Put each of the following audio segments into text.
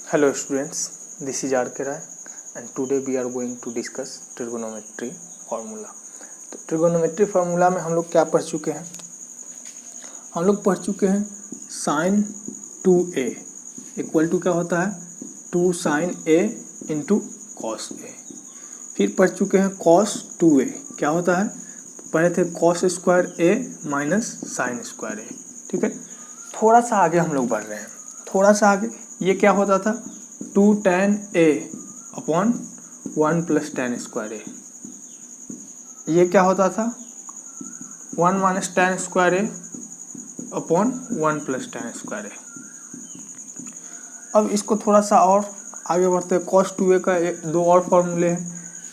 Hello students, this is R.K. Rai and today we are going to discuss trigonometry formula। तो trigonometry formula में हम लोग क्या पढ़ चुके हैं? हम लोग पढ़ चुके हैं साइन 2a इक्वल टू क्या होता है 2 sine a into cos a। फिर पढ़ चुके हैं कॉस 2a क्या होता है, पढ़े थे cos square a minus sine square a। ठीक है, थोड़ा सा आगे हम लोग बढ़ रहे हैं, थोड़ा सा आगे ये क्या होता था 2 tan a upon 1 plus tan square a। ये क्या होता था 1 minus tan square a upon 1 plus tan square a। अब इसको थोड़ा सा और आगे बढ़ते हैं, cos 2a का दो और फॉर्मूले हैं।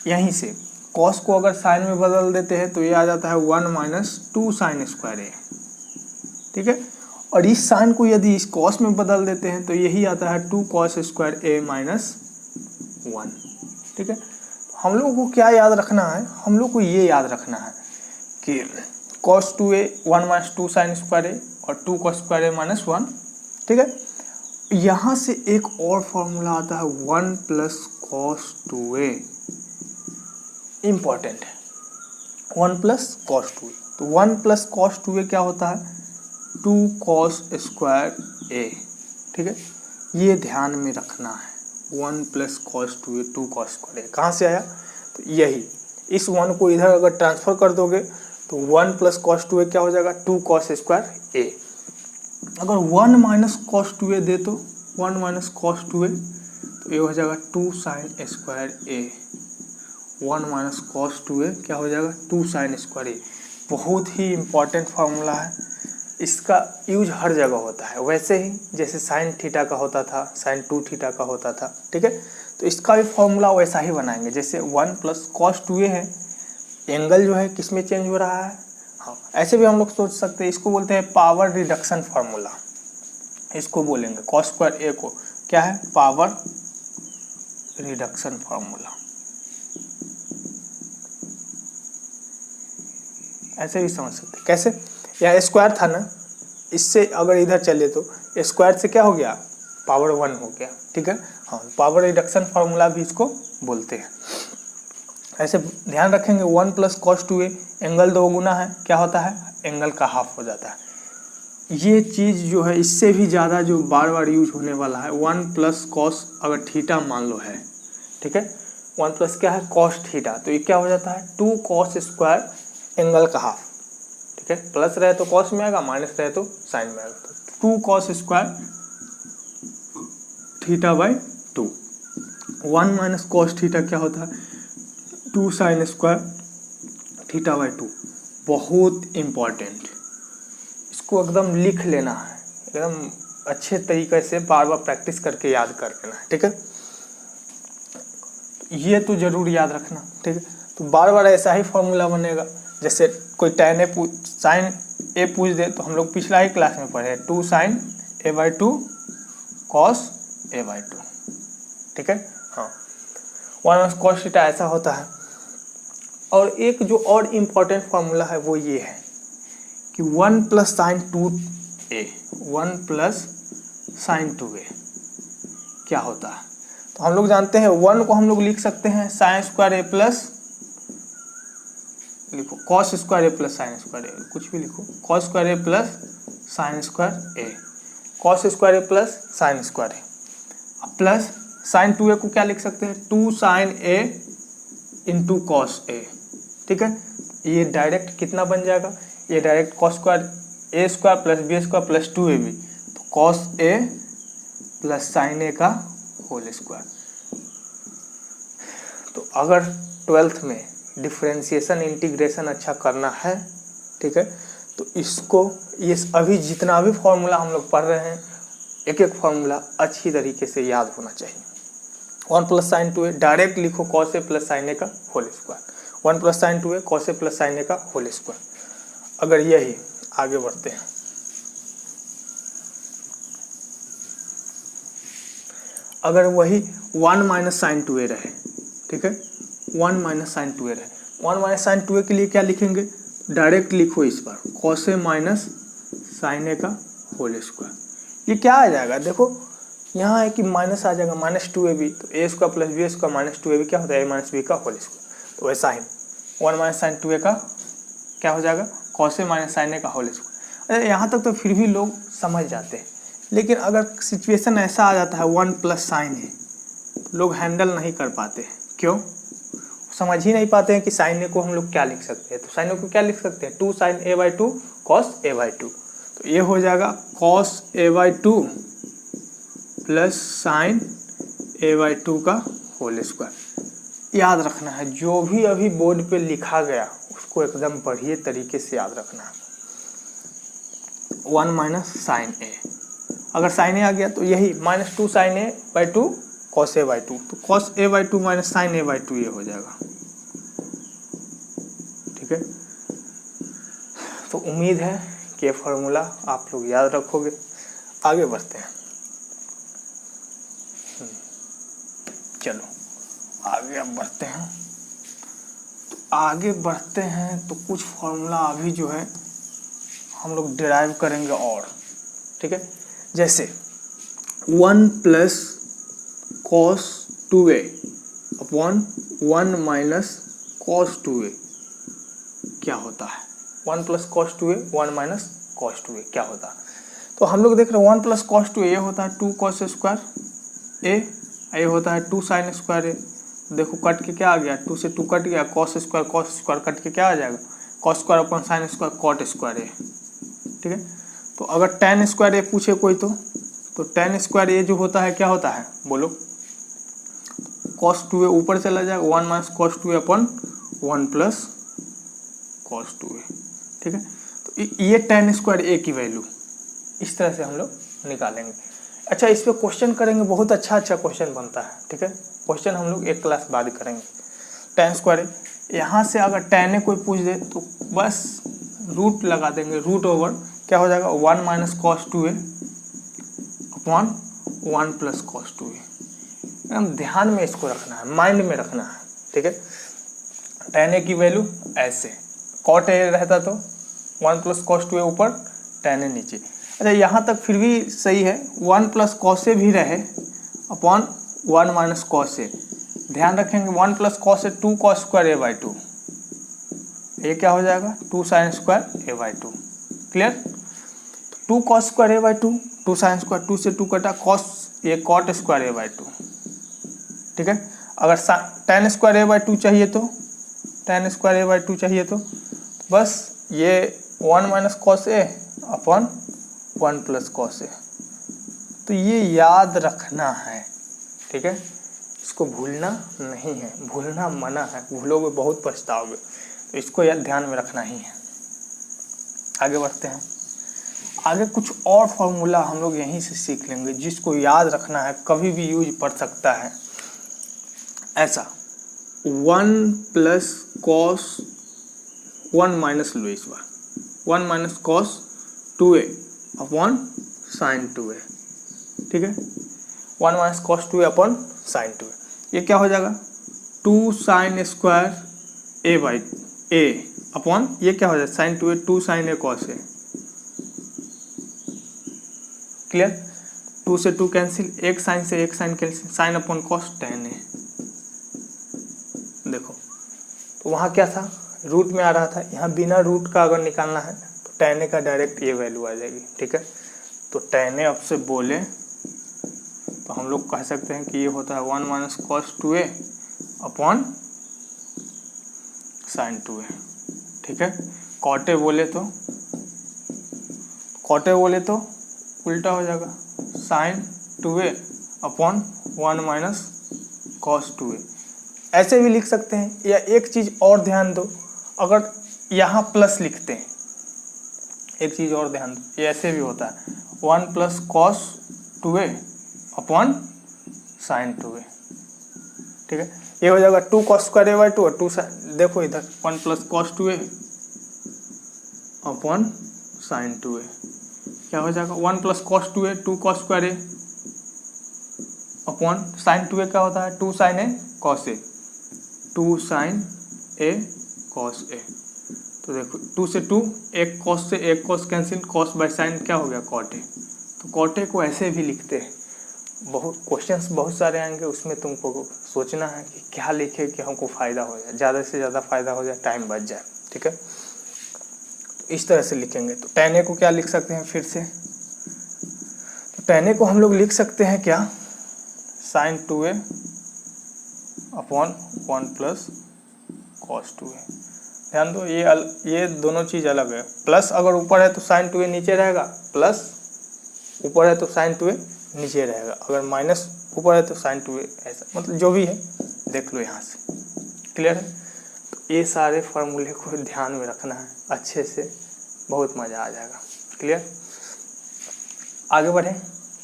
यहीं से cos को अगर साइन में बदल देते हैं तो ये आ जाता है 1 माइनस 2 साइन स्क्वायर a। ठीक है, और इस साइन को यदि इस कॉस में बदल देते हैं तो यही आता है 2 कॉस स्क्वायर a माइनस 1। ठीक है, हम लोगों को क्या याद रखना है, हम लोग को ये याद रखना है कि cos 2a 1 minus 2 sine square a और 2 कॉस स्क्वायर a माइनस 1। ठीक है, यहाँ से एक और फॉर्मूला आता है 1 प्लस कॉस 2a, इम्पॉर्टेंट है 1 प्लस कॉस 2a। तो 1 प्लस कॉस 2a क्या होता है 2 कॉस स्क्वायर a। ठीक है, ये ध्यान में रखना है 1 plus cos 2a 2 cos square a कहाँ से आया, तो यही इस 1 को इधर अगर ट्रांसफर कर दोगे तो 1 प्लस कॉस 2a क्या हो जाएगा 2 कॉस स्क्वायर a। अगर 1 माइनस कॉस 2a दे तो 1 माइनस कॉस 2a तो ये हो जाएगा 2 sine square a। 1 minus cos 2a क्या हो जाएगा 2 साइन स्क्वायर a। बहुत ही इम्पॉर्टेंट फार्मूला है, इसका यूज हर जगह होता है, वैसे ही जैसे साइन थीटा का होता था, साइन 2 थीटा का होता था। ठीक है, तो इसका भी फॉर्मूला वैसा ही बनाएंगे जैसे 1 प्लस कॉस 2a है, एंगल जो है किस में चेंज हो रहा है। हाँ, ऐसे भी हम लोग सोच सकते हैं, इसको बोलते हैं पावर रिडक्शन फार्मूला। इसको बोलेंगे कॉस स्क्वायर a को क्या है पावर रिडक्शन फार्मूला। ऐसे भी समझ सकते हैं, कैसे, यहाँ स्क्वायर था ना, इससे अगर इधर चले तो स्क्वायर से क्या हो गया पावर 1 हो गया। ठीक है, हाँ, पावर रिडक्शन फार्मूला भी इसको बोलते हैं। ऐसे ध्यान रखेंगे 1 प्लस कॉस 2a एंगल 2 गुना है क्या होता है एंगल का हाफ हो जाता है। ये चीज़ जो है इससे भी ज़्यादा जो बार बार यूज होने वाला है 1 प्लस कॉस अगर थीटा मान लो है। ठीक है, 1 प्लस क्या है कॉस थीटा, तो ये क्या हो जाता है 2 कॉस स्क्वायर एंगल का हाफ। ठीक है, प्लस रहे तो कॉस में आएगा, माइनस रहे तो साइन में आएगा, तो 2 cos square theta by 2। 1 minus cos theta क्या होता है 2 साइन स्क्वायर थीटा बाई 2। बहुत इम्पॉर्टेंट, इसको एकदम लिख लेना है, एकदम अच्छे तरीके से बार बार प्रैक्टिस करके याद कर लेना है। ठीक है, ये तो जरूर याद रखना। ठीक है, तो बार बार ऐसा ही फॉर्मूला बनेगा। जैसे कोई tan a साइन a पूछ दे तो हम लोग पिछला ही क्लास में पढ़े 2 sine a by 2 cos a by 2। ठीक है, हाँ, 1 माइनस कॉस थीटा ऐसा होता है। और एक जो और इम्पॉर्टेंट फार्मूला है वो ये है कि 1 plus sine 2a 1 plus sine 2a क्या होता है, तो हम लोग जानते हैं 1 को हम लोग लिख सकते हैं साइन स्क्वायर a प्लस, लिखो cos square a plus sine square a, कुछ भी लिखो cos square a plus sine square a, cos square a plus sine square a plus sine 2a को क्या लिख सकते हैं 2 sine a into cos a। ठीक है, ये डायरेक्ट कितना बन जाएगा, ये direct cos square a square plus b square plus 2ab, तो cos a plus sine a का होल स्क्वायर। तो अगर 12th में डिफरेंशिएशन इंटीग्रेशन अच्छा करना है, ठीक है, तो इसको ये अभी जितना भी फॉर्मूला हम लोग पढ़ रहे हैं एक एक फॉर्मूला अच्छी तरीके से याद होना चाहिए। 1 प्लस साइन 2a डायरेक्ट लिखो cos a plus sine a का whole square, 1 plus sine 2a cos a plus sine a का होल स्क्वायर। अगर यही आगे बढ़ते हैं, अगर वही 1 माइनस साइन 2a रहे, ठीक है, 1 माइनस साइन 2a रहे, 1 माइनस साइन 2a के लिए क्या लिखेंगे डायरेक्ट लिखो इस बार cos a minus sine a का होल स्क्वायर। ये क्या आ जाएगा देखो यहाँ है कि माइनस आ जाएगा -2ab, तो a square plus b square -2ab क्या होता है, a माइनस बी का होल स्क्वायर। तो वैसा ही 1 माइनस साइन 2a का क्या हो जाएगा, कॉस ए माइनस साइन ए का होल स्क्वायर। अरे यहाँ तक तो फिर भी लोग समझ जाते हैं, लेकिन अगर सिचुएशन ऐसा आ जाता है 1 प्लस साइन ए, लोग हैंडल नहीं कर पाते। क्यों? समझ ही नहीं पाते हैं कि साइन ए को हम लोग क्या लिख सकते हैं। तो साइन ए को क्या लिख सकते हैं, 2 sine a by 2 cos a by 2। तो ये हो जाएगा cos a by 2 plus sine a by 2 का होल स्क्वायर। याद रखना है, जो भी अभी बोर्ड पे लिखा गया उसको एकदम बढ़िया तरीके से याद रखना है। 1 माइनस साइन ए, अगर साइन ए आ गया तो यही -2 sine a by 2 cos a by 2, तो cos a by 2 minus sine a by 2 ये हो जाएगा। ठीक है, तो उम्मीद है कि ये फार्मूला आप लोग याद रखोगे। आगे बढ़ते हैं, चलो आगे अब बढ़ते हैं। तो आगे बढ़ते हैं तो कुछ फार्मूला अभी जो है हम लोग डिराइव करेंगे और, ठीक है, जैसे 1 plus cos 2a upon 1 minus cos 2a क्या होता है। 1 plus cos 2a 1 minus cos 2a क्या होता है। तो हम लोग देख रहे हैं 1 प्लस कॉस 2a ये होता है 2 कॉस स्क्वायर ए, ये होता है 2 साइन स्क्वायर ए। देखो कट के क्या आ गया, 2 से 2 कट गया, कॉस स्क्वायर कट के क्या आ जाएगा, cos square upon sine square cot square A. ठीक है, तो अगर टेन स्क्वायर ए पूछे कोई तो टेन स्क्वायर ए जो होता है क्या होता है, बोलो, कॉस 2a ऊपर चला जाएगा, 1 minus cos 2a upon 1 plus cos 2a। ठीक है, तो ये टेन स्क्वायर ए की वैल्यू इस तरह से हम लोग निकालेंगे। अच्छा, इस पे क्वेश्चन करेंगे, बहुत अच्छा क्वेश्चन बनता है। ठीक है, क्वेश्चन हम लोग एक क्लास बाद करेंगे। टेन स्क्वायर यहाँ से अगर टेन ए कोई पूछ दे तो बस रूट लगा देंगे, रूट ओवर क्या हो जाएगा 1 minus cos 2a upon 1 plus cos 2a। एकदम ध्यान में इसको रखना है, माइंड में रखना है। ठीक है, टेन ए की वैल्यू ऐसे, कॉट ए रहता तो 1 प्लस कॉस 2a ऊपर, टेन ए नीचे। अच्छा, यहाँ तक फिर भी सही है, 1 प्लस कॉस ए भी रहे अपॉन 1 माइनस कॉस ए। ध्यान रखेंगे 1 plus cos A 2 cos square A by 2, ये क्या हो जाएगा 2 sine square A by 2। Clear, 2 cos square A by 2, 2 sine square, 2 से 2 कटा, कॉस ये कॉट स्क्वायर ए बाई 2। ठीक है, अगर टेन स्क्वायर ए बाई 2 चाहिए तो टेन स्क्वायर ए बाई 2 चाहिए तो बस ये 1 minus cos A upon 1 plus cos A. तो ये याद रखना है। ठीक है, इसको भूलना नहीं है, भूलना मना है, भूलोगे बहुत पछताओगे। तो इसको याद ध्यान में रखना ही है। आगे बढ़ते हैं, आगे कुछ और फॉर्मूला हम लोग यहीं से सीख लेंगे जिसको याद रखना है, कभी भी यूज पड़ सकता है। ऐसा 1 प्लस कॉस 1 माइनस लो इस बार, 1 minus cos 2a upon sine 2a। ठीक है, 1 minus cos 2a upon sine 2a, ये क्या हो जाएगा 2 sine square A by A upon ये क्या हो जाएगा sine 2a, 2 sine A cos A. Clear, 2 से 2 कैंसिल, एक साइन से एक sine cancel, sine upon cos tan A. देखो, तो वहाँ क्या था, रूट में आ रहा था, यहाँ बिना रूट का अगर निकालना है तो टेन ए का डायरेक्ट ये वैल्यू आ जाएगी। ठीक है, तो टेन ए अब से बोले तो हम लोग कह सकते हैं कि ये होता है 1 minus cos 2a upon sine 2a। ठीक है, कॉटे बोले तो उल्टा हो जाएगा, sine 2a upon 1 minus cos 2a। ऐसे भी लिख सकते हैं, या एक चीज़ और ध्यान दो, अगर यहाँ प्लस लिखते हैं, एक चीज़ और ध्यान दो, ये ऐसे भी होता है 1 plus cos 2a upon sine 2a। ठीक है, ये हो जाएगा 2 कॉस स्क्वायर ए बाई 2 और 2 साइन, देखो इधर 1 plus cos 2a upon sine 2a क्या हो जाएगा 1 plus cos 2a 2 cos square A upon sine 2a क्या होता है 2 sine A cos A, 2 sine A cos A. तो देखो 2 से 2, एक कॉस से एक cos cancel, cos by sine क्या हो गया कॉट ए। तो कॉट ए को ऐसे भी लिखते हैं, बहुत क्वेश्चंस बहुत सारे आएंगे, उसमें तुमको सोचना है कि क्या लिखे कि हमको फ़ायदा हो जाए, ज़्यादा से ज़्यादा फ़ायदा हो जाए, टाइम बच जाए। ठीक है, तो इस तरह से लिखेंगे। तो tan a को क्या लिख सकते हैं फिर से, तो tan a को हम लोग लिख सकते हैं क्या, sin 2a upon 1 plus cos 2a। ध्यान दो, ये दोनों चीज़ अलग है। प्लस अगर ऊपर है तो sin 2a नीचे रहेगा, प्लस ऊपर है तो sin 2a नीचे रहेगा, अगर माइनस ऊपर है तो sin 2a ऐसा, मतलब जो भी है देख लो यहाँ से। क्लियर है, तो ये सारे फार्मूले को ध्यान में रखना है अच्छे से, बहुत मज़ा आ जाएगा। क्लियर, आगे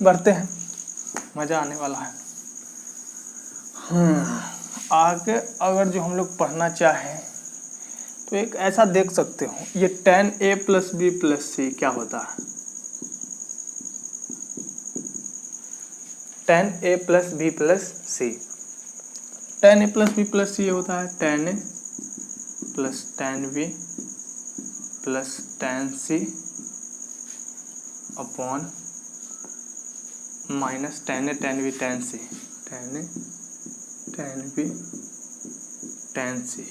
बढ़ते हैं, मज़ा आने वाला है। आगे अगर जो हम लोग पढ़ना चाहें तो एक ऐसा देख सकते हो, ये tan a plus B plus C क्या होता है, tan a plus B plus C. tan a plus B plus C होता है tan a plus tan b plus tan c upon minus tan a tan b tan c, tan a tan b tan c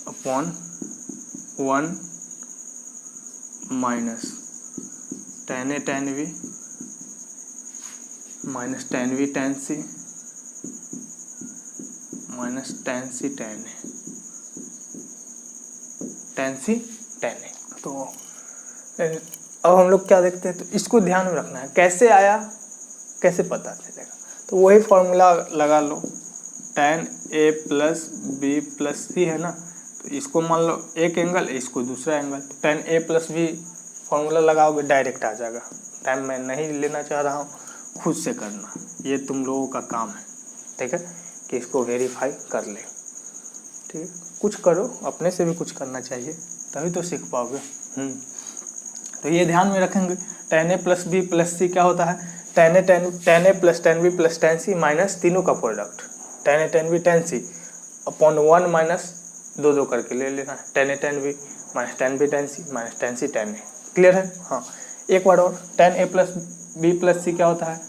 upon 1 minus tan a tan b minus tan b tan c minus tan c tan a, tan c tan a। तो अब हम लोग क्या देखते हैं, तो इसको ध्यान में रखना है, कैसे आया कैसे पता चलेगा। तो वही फॉर्मूला लगा लो, tan a plus B plus C है ना, तो इसको मान लो एक एंगल, इसको दूसरा angle, tan a plus b formula लगाओगे डायरेक्ट आ जाएगा। टाइम मैं नहीं लेना चाह रहा हूँ, खुद से करना, ये तुम लोगों का काम है। ठीक है, कि इसको वेरीफाई कर ले। ठीक है, कुछ करो, अपने से भी कुछ करना चाहिए, तभी तो सीख पाओगे। तो ये ध्यान में रखेंगे, tan a plus B plus C क्या होता है, tan a plus tan b plus tan c minus तीनों का product, tan a tan b tan c upon 1 minus दो करके ले लेना है, tan a tan b minus tan b tan c minus tan c tan a। Clear है। हाँ, एक बार और, tan a plus B plus C क्या होता है,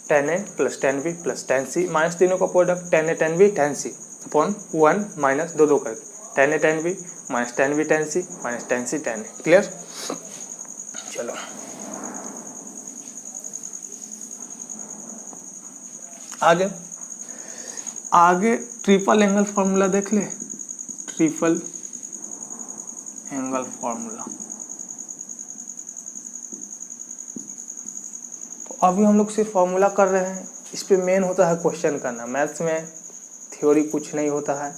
tan a plus tan b plus tan c minus तीनों का product tan a tan b tan c upon 1 minus दो करके tan a tan b minus tan b tan c minus tan c tan a। Clear, चलो आगे triple angle formula देख ले, triple angle formula. तो अभी हम लोग सिर्फ फॉर्मूला कर रहे हैं, इस पे मेन होता है क्वेश्चन करना। मैथ्स में थ्योरी कुछ नहीं होता है,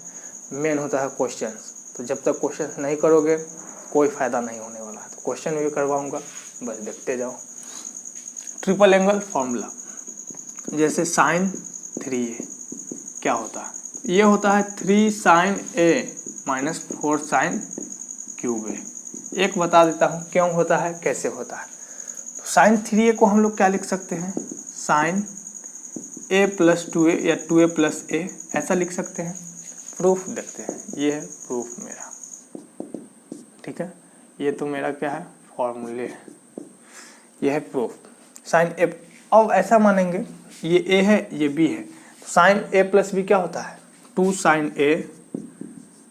मेन होता है क्वेश्चंस। तो जब तक क्वेश्चन नहीं करोगे कोई फ़ायदा नहीं होने वाला है। तो क्वेश्चन भी करवाऊंगा, बस देखते जाओ। ट्रिपल एंगल फॉर्मूला, जैसे साइन 3a क्या होता है, ये होता है 3 sin a minus 4 sin cube a। एक बता देता हूँ क्यों होता है, कैसे होता है। तो sin 3a को हम लोग क्या लिख सकते हैं, sin a प्लस 2a या 2a प्लस a, ऐसा लिख सकते हैं। प्रूफ देखते हैं, ये है प्रूफ मेरा। ठीक है, ये तो मेरा क्या है, फॉर्मूले है, ये है प्रूफ। sin a, अब ऐसा मानेंगे ये a है ये b है, तो sin a प्लस b क्या होता है, 2 sin a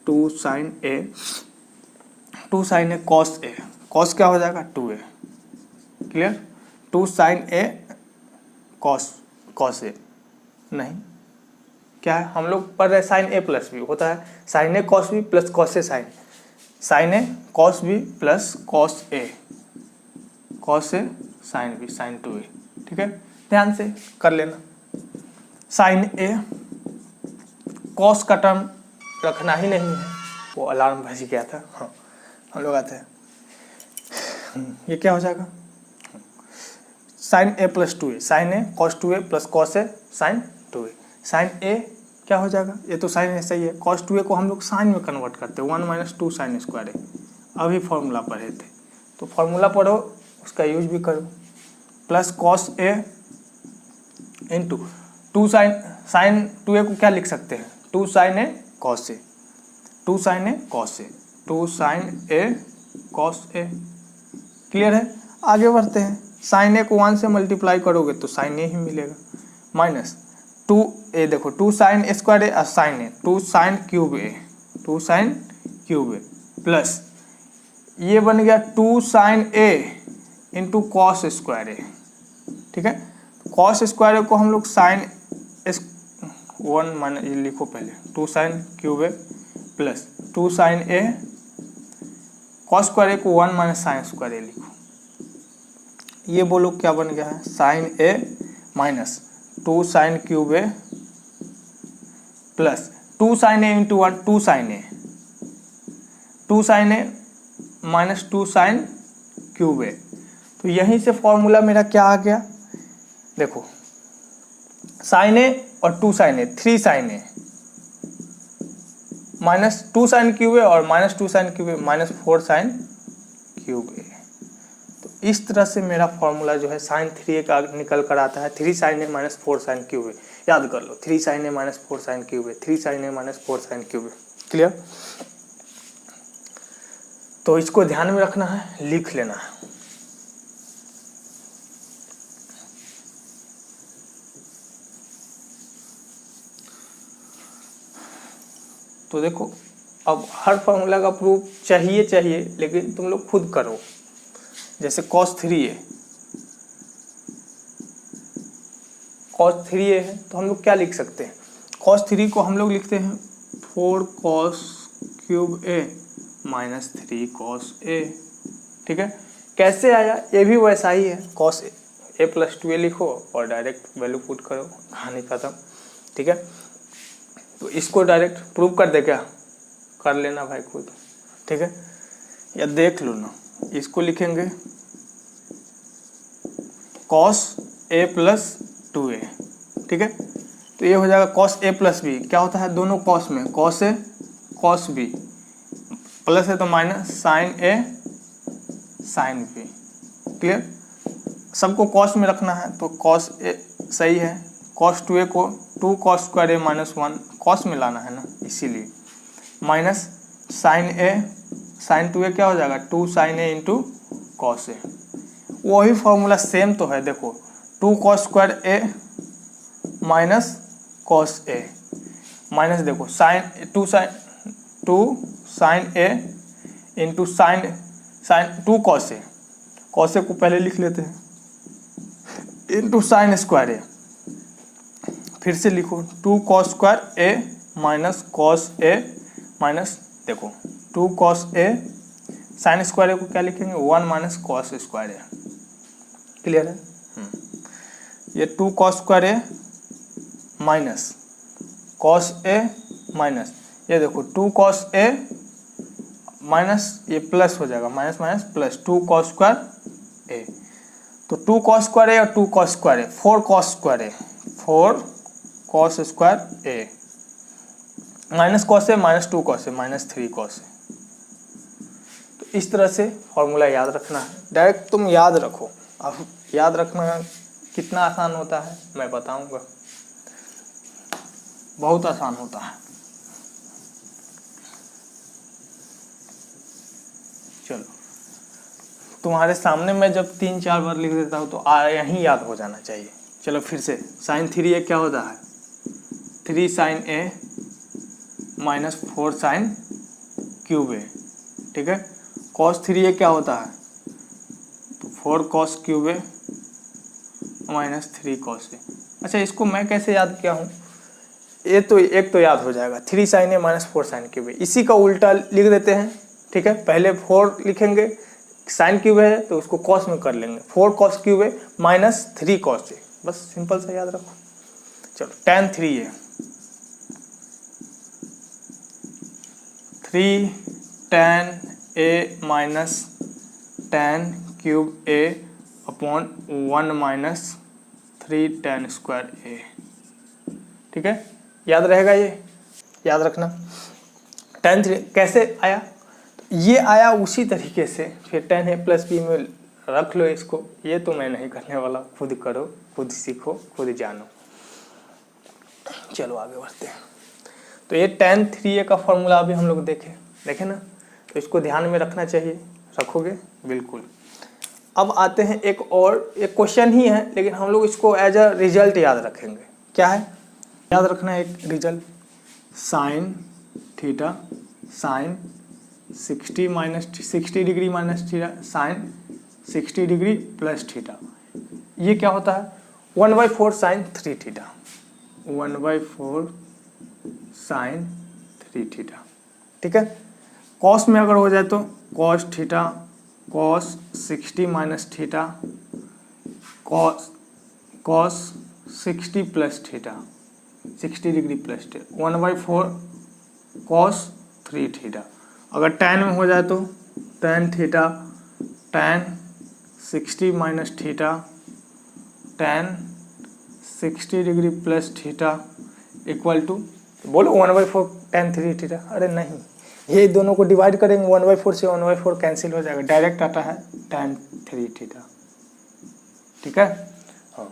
2 sin a 2 sin a cos a, cos क्या हो जाएगा 2a। Clear, 2 sin a cos a, नहीं क्या है, हम लोग पढ़ रहे sin a प्लस b होता है sin a cos b plus cos a sin a cos b plus cos a sin b sin 2a। ठीक है, ध्यान से कर लेना। sin a cos का टर्म रखना ही नहीं है, वो अलार्म बज गया था। हाँ, हम लोग आते हैं, ये क्या हो जाएगा, sin a plus 2a sin a cos 2a plus cos a sin 2a। sin a क्या हो जाएगा, ये तो sin a सही है, cos 2a को हम लोग sin में कन्वर्ट करते हैं, 1 माइनस 2 sin स्क्वायर a। अभी फॉर्मूला पढ़े थे, तो फॉर्मूला पढ़ो, उसका यूज भी करो। Plus cos a into 2 sin 2a को क्या लिख सकते हैं, 2 sin a cos a 2 sin a cos a 2 sin a cos a। Clear है, आगे बढ़ते हैं। साइन ए को 1 से मल्टीप्लाई करोगे तो साइन ए ही मिलेगा, माइनस 2 ए, देखो 2 साइन स्क्वायर ए और साइन ए, 2 साइन क्यूब ए, 2 साइन क्यूब ए प्लस ये बन गया 2 sine A into cos square A. ठीक है, कॉस स्क्वायर ए को हम लोग साइन 1 माइनस, ये लिखो पहले 2 sign cube A plus 2 sine A, cos square ए को 1 माइनस साइन स्क्वायर ए लिखो। ये बोलो क्या बन गया है, साइन ए माइनस 2 साइन क्यूब ए प्लस 2 साइन ए इंटू 1, 2 साइन ए, 2 साइन ए माइनस 2 साइन क्यूब ए। तो यहीं से फॉर्मूला मेरा क्या आ गया, देखो साइन ए और 2 साइन ए, 3 साइन ए माइनस 2 साइन क्यूब ए और माइनस 2 साइन क्यूब ए माइनस 4 साइन क्यूब ए। तो इस तरह से मेरा फॉर्मूला जो है साइन 3a का निकल कर आता है 3 साइन ए माइनस 4 साइन क्यूब ए। याद कर लो 3 साइन ए माइनस 4 साइन क्यूब ए, 3 साइन ए माइनस 4 साइन क्यूब ए। क्लियर? तो इसको ध्यान में रखना है, लिख लेना है। तो देखो अब हर फॉर्मूला का प्रूफ चाहिए लेकिन तुम लोग खुद करो। जैसे cos 3a, cos 3a है तो हम लोग क्या लिख सकते हैं, cos 3 को हम लोग लिखते हैं 4 cos cube a minus 3 cos a। ठीक है, कैसे आया ये भी वैसा ही है, cos a प्लस 2a लिखो और डायरेक्ट वैल्यू पुट करो, कहानी खत्म। ठीक है, तो इसको डायरेक्ट प्रूव कर दे, क्या कर लेना भाई खुद। ठीक है, या देख लो ना, इसको लिखेंगे cos a प्लस 2a। ठीक है, तो ये हो जाएगा cos a प्लस b, क्या होता है दोनों cos में, cos a cos b plus है तो minus sine a sine b। Clear? सबको cos में रखना है तो cos a सही है, cos 2a को 2 cos square a minus 1 cos में लाना है ना, इसीलिए minus sine a sign 2a क्या हो जाएगा 2 sine a into cos A. वही फॉर्मूला सेम तो है, देखो 2 cos square a minus cos A minus देखो sine 2 sine a into sine 2 cos a, cos a को पहले लिख लेते हैं इंटू साइन स्क्वायर ए, फिर से लिखो 2 cos square a minus cos A minus देखो 2 cos a साइन स्क्वायर ए को क्या लिखेंगे 1 माइनस कॉस स्क्वायर ए। क्लियर है? ये 2 cos square a minus cos A minus ये देखो 2 cos a माइनस ये प्लस हो जाएगा, minus minus plus 2 cos square a। तो 2 cos स्क्वायर a और 2 cos square a 4 cos square a 4 cos square a minus cos A minus 2 cos A minus 3 cos ए। तो इस तरह से फॉर्मूला याद रखना है, डायरेक्ट तुम याद रखो। अब याद रखना कितना आसान होता है मैं बताऊंगा, बहुत आसान होता है। चलो तुम्हारे सामने मैं जब 3-4 बार लिख देता हूँ तो यहीं याद हो जाना चाहिए। चलो फिर से साइन 3a क्या होता है 3 sine a minus 4 sine cube A. ठीक है, cos 3a क्या होता है तो 4 cos क्यूब ए माइनस 3 cos ए। अच्छा इसको मैं कैसे याद किया हूँ, ये तो एक तो याद हो जाएगा 3 साइन ए माइनस 4 साइन क्यूब ए, इसी का उल्टा लिख देते हैं। ठीक है, पहले 4 लिखेंगे, साइन क्यूब है तो उसको cos में कर लेंगे, 4 cos क्यूब ए माइनस 3 cos ए, बस सिंपल सा याद रखो। चलो tan 3a 3 tan a minus tan cube a upon 1 minus 3 tan square a। ठीक है, याद रहेगा, ये याद रखना। tan 3 कैसे आया, ये आया उसी तरीके से, फिर tan a प्लस b में रख लो इसको, ये तो मैं नहीं करने वाला, खुद करो, खुद सीखो, खुद जानो। चलो आगे बढ़ते हैं। तो ये tan 3a का फॉर्मूला अभी हम लोग देखे ना, तो इसको ध्यान में रखना चाहिए, रखोगे बिल्कुल। अब आते हैं एक क्वेश्चन ही है, लेकिन हम लोग इसको एज अ रिजल्ट याद रखेंगे। क्या है याद रखना है? एक result sine theta sine 60 degree minus theta sine 60 degree plus theta, ये क्या होता है? 1/4 साइन 3 थीटा, 1/4 साइन 3 थीटा। ठीक है, कॉस में अगर हो जाए तो cos theta cos 60 minus theta cos 60 plus theta 60 degree plus theta 1/4 cos 3 theta. अगर tan में हो जाए तो tan theta tan 60 minus theta tan 60 degree plus theta equal to, बोलो 1/4 tan 3 थीटा। अरे नहीं, ये दोनों को डिवाइड करेंगे 1/4 से 1/4 कैंसिल हो जाएगा, डायरेक्ट आता है tan 3 थीटा। ठीक है, हाँ,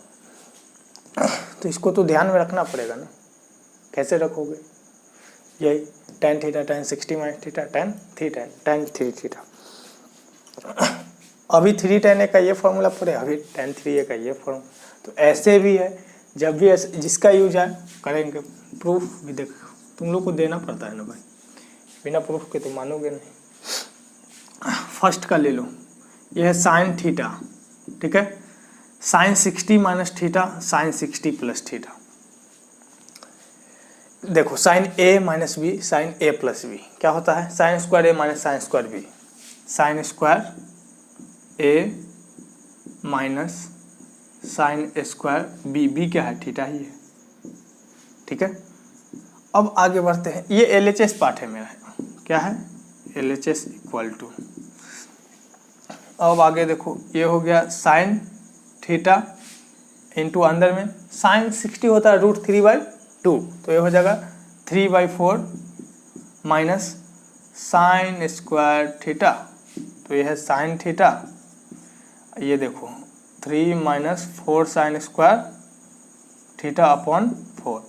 तो इसको तो ध्यान में रखना पड़ेगा ना। कैसे रखोगे? यही tan theta tan 60 minus theta tan 3 theta. अभी 3 tan a का ये फॉर्मूला पड़े, अभी tan 3a का ये फॉर्मूला। तो ऐसे भी है, जब भी ऐसे जिसका यूज है करेंगे। प्रूफ भी देख तुम लोग को देना पड़ता है ना भाई, बिना प्रूफ के तो मानोगे नहीं। फर्स्ट का ले लो, यह है साइन थीटा। ठीक है, sine 60 minus theta sine 60 plus theta. देखो sine a minus B sine a plus B क्या होता है? Sine square a minus sine square B, sine square a minus sine square B, B क्या है? Theta ही है। ठीक है, अब आगे बढ़ते हैं। ये LHS पार्ट है मेरा, क्या है? LHS इक्वल टू, अब आगे देखो, ये हो गया साइन थीटा इंटू अंदर में साइन 60 होता है √3/2, तो ये हो जाएगा 3/4 माइनस साइन स्क्वायर थीटा, तो ये है साइन थीटा। ये देखो 3 minus 4 sine square theta upon 4।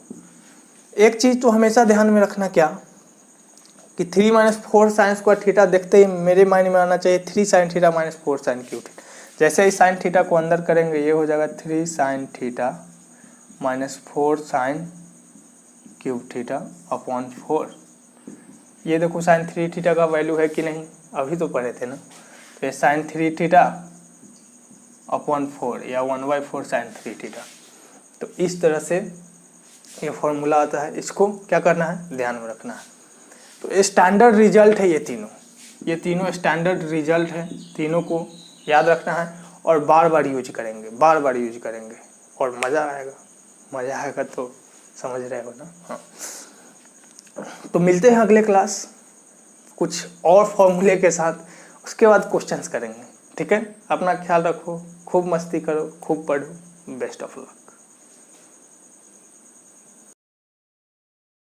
एक चीज़ तो हमेशा ध्यान में रखना, क्या कि 3 माइनस 4 साइन स्क्वायर थीटा देखते ही मेरे माइंड में आना चाहिए 3 sine theta minus 4 sine cube theta. जैसे ही साइन थीटा को अंदर करेंगे ये हो जाएगा 3 sine theta minus 4 sine cube theta upon 4। ये देखो साइन 3 थीटा का वैल्यू है कि नहीं, अभी तो पढ़े थे ना। तो ये साइन 3 थीटा अपॉन 4 या 1/4 साइन 3 थीटा। तो इस तरह से ये फॉर्मूला आता है, इसको क्या करना है? ध्यान में रखना है। तो स्टैंडर्ड रिजल्ट है ये तीनों स्टैंडर्ड रिजल्ट है, तीनों को याद रखना है और बार बार यूज करेंगे और मज़ा आएगा तो समझ रहे हो ना। हाँ, तो मिलते हैं अगले क्लास कुछ और फॉर्मूले के साथ, उसके बाद क्वेश्चंस करेंगे। ठीक है, अपना ख्याल रखो, खूब मस्ती करो, खूब पढ़ो, बेस्ट ऑफ लक।